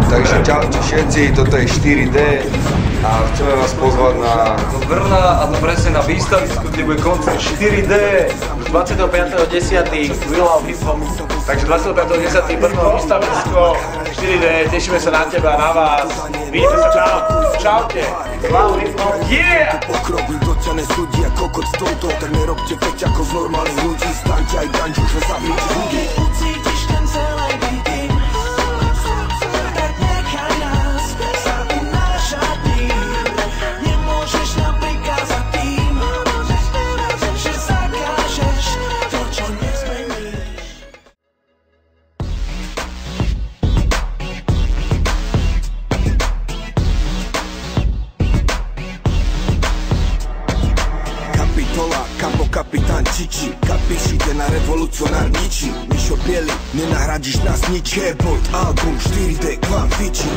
Takže čaute všetci, toto je 4D a chceme vás pozvať do Brna a to presne na výstavisku, kde bude koncert 4D 25.10. We Love Hip Hop. Takže 25.10. Brno výstavisko 4D, tešíme sa na teba, na vás. Vidíme sa, čau. Čaute. Love Hip Hop, yeah! Pokrok nikto ťa nesúdi a kokot s touto, tak nerobte feť ako z normálnych ľudí, staňte aj ganču, že zabijte ľudí. Ucítiš ten celý tým, tak nechaj nás sa unášať ním. Nemôžeš nám prikázať tým, že zakážeš to, čo nezmeníš. Kapitola, kapo kapitán Čiči, kapíš, ide na revolucionár ničí. Mišo Bieli, nenahradíš nás nič, je album 4D k vám fičí.